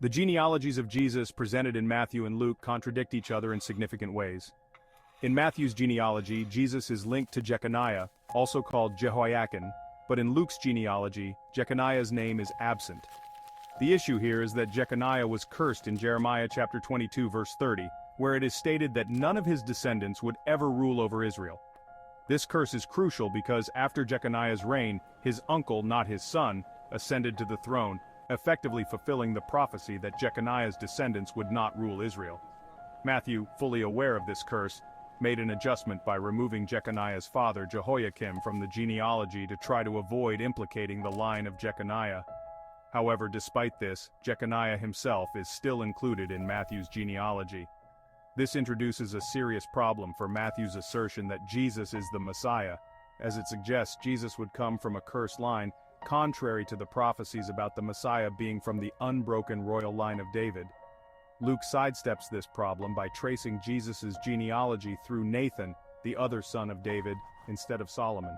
The genealogies of Jesus presented in Matthew and Luke contradict each other in significant ways. In Matthew's genealogy, Jesus is linked to Jeconiah, also called Jehoiachin, but in Luke's genealogy, Jeconiah's name is absent. The issue here is that Jeconiah was cursed in Jeremiah chapter 22 verse 30, where it is stated that none of his descendants would ever rule over Israel. This curse is crucial because after Jeconiah's reign, his uncle, not his son, ascended to the throne, effectively fulfilling the prophecy that Jeconiah's descendants would not rule Israel. Matthew, fully aware of this curse, made an adjustment by removing Jeconiah's father Jehoiakim from the genealogy to try to avoid implicating the line of Jeconiah. However, despite this, Jeconiah himself is still included in Matthew's genealogy. This introduces a serious problem for Matthew's assertion that Jesus is the Messiah, as it suggests Jesus would come from a cursed line, contrary to the prophecies about the Messiah being from the unbroken royal line of David. Luke sidesteps this problem by tracing Jesus' genealogy through Nathan, the other son of David, instead of Solomon.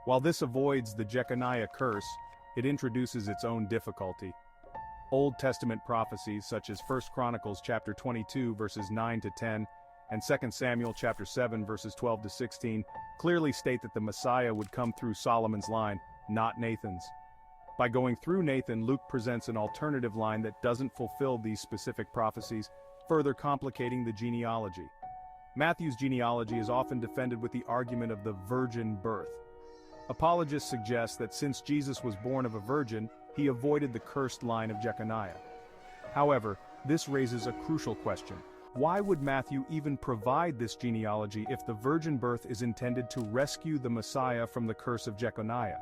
While this avoids the Jeconiah curse, it introduces its own difficulty. Old Testament prophecies such as 1 Chronicles chapter 22 verses 9 to 10 and 2 Samuel chapter 7 verses 12 to 16 clearly state that the Messiah would come through Solomon's line, not Nathan's. By going through Nathan, Luke presents an alternative line that doesn't fulfill these specific prophecies, further complicating the genealogy. Matthew's genealogy is often defended with the argument of the virgin birth. Apologists suggest that since Jesus was born of a virgin, he avoided the cursed line of Jeconiah. However, this raises a crucial question. Why would Matthew even provide this genealogy if the virgin birth is intended to rescue the Messiah from the curse of Jeconiah?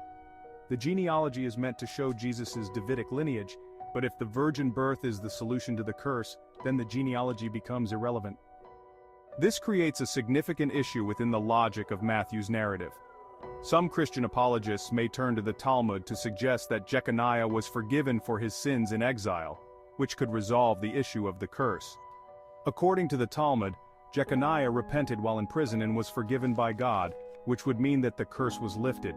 The genealogy is meant to show Jesus' Davidic lineage, but if the virgin birth is the solution to the curse, then the genealogy becomes irrelevant. This creates a significant issue within the logic of Matthew's narrative. Some Christian apologists may turn to the Talmud to suggest that Jeconiah was forgiven for his sins in exile, which could resolve the issue of the curse. According to the Talmud, Jeconiah repented while in prison and was forgiven by God, which would mean that the curse was lifted.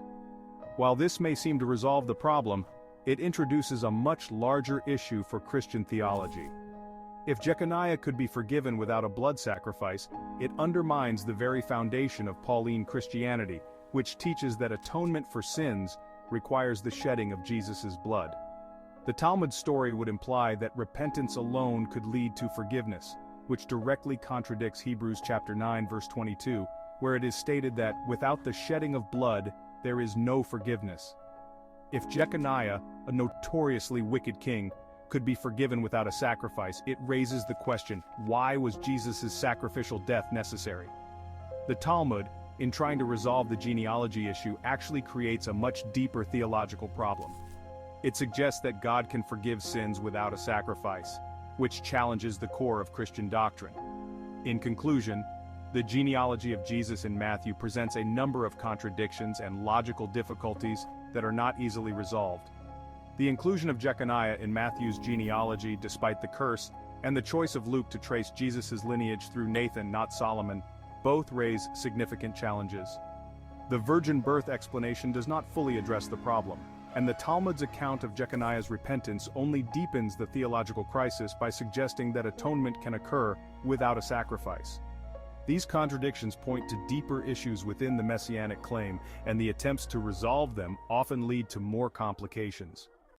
While this may seem to resolve the problem, it introduces a much larger issue for Christian theology. If Jeconiah could be forgiven without a blood sacrifice, it undermines the very foundation of Pauline Christianity, which teaches that atonement for sins requires the shedding of Jesus' blood. The Talmud story would imply that repentance alone could lead to forgiveness, which directly contradicts Hebrews chapter 9 verse 22, where it is stated that without the shedding of blood, there is no forgiveness. If Jeconiah, a notoriously wicked king, could be forgiven without a sacrifice, it raises the question, why was Jesus' sacrificial death necessary? The Talmud, in trying to resolve the genealogy issue, actually creates a much deeper theological problem. It suggests that God can forgive sins without a sacrifice, which challenges the core of Christian doctrine. In conclusion, the genealogy of Jesus in Matthew presents a number of contradictions and logical difficulties that are not easily resolved. The inclusion of Jeconiah in Matthew's genealogy despite the curse, and the choice of Luke to trace Jesus' lineage through Nathan, not Solomon, both raise significant challenges. The virgin birth explanation does not fully address the problem, and the Talmud's account of Jeconiah's repentance only deepens the theological crisis by suggesting that atonement can occur without a sacrifice. These contradictions point to deeper issues within the messianic claim, and the attempts to resolve them often lead to more complications.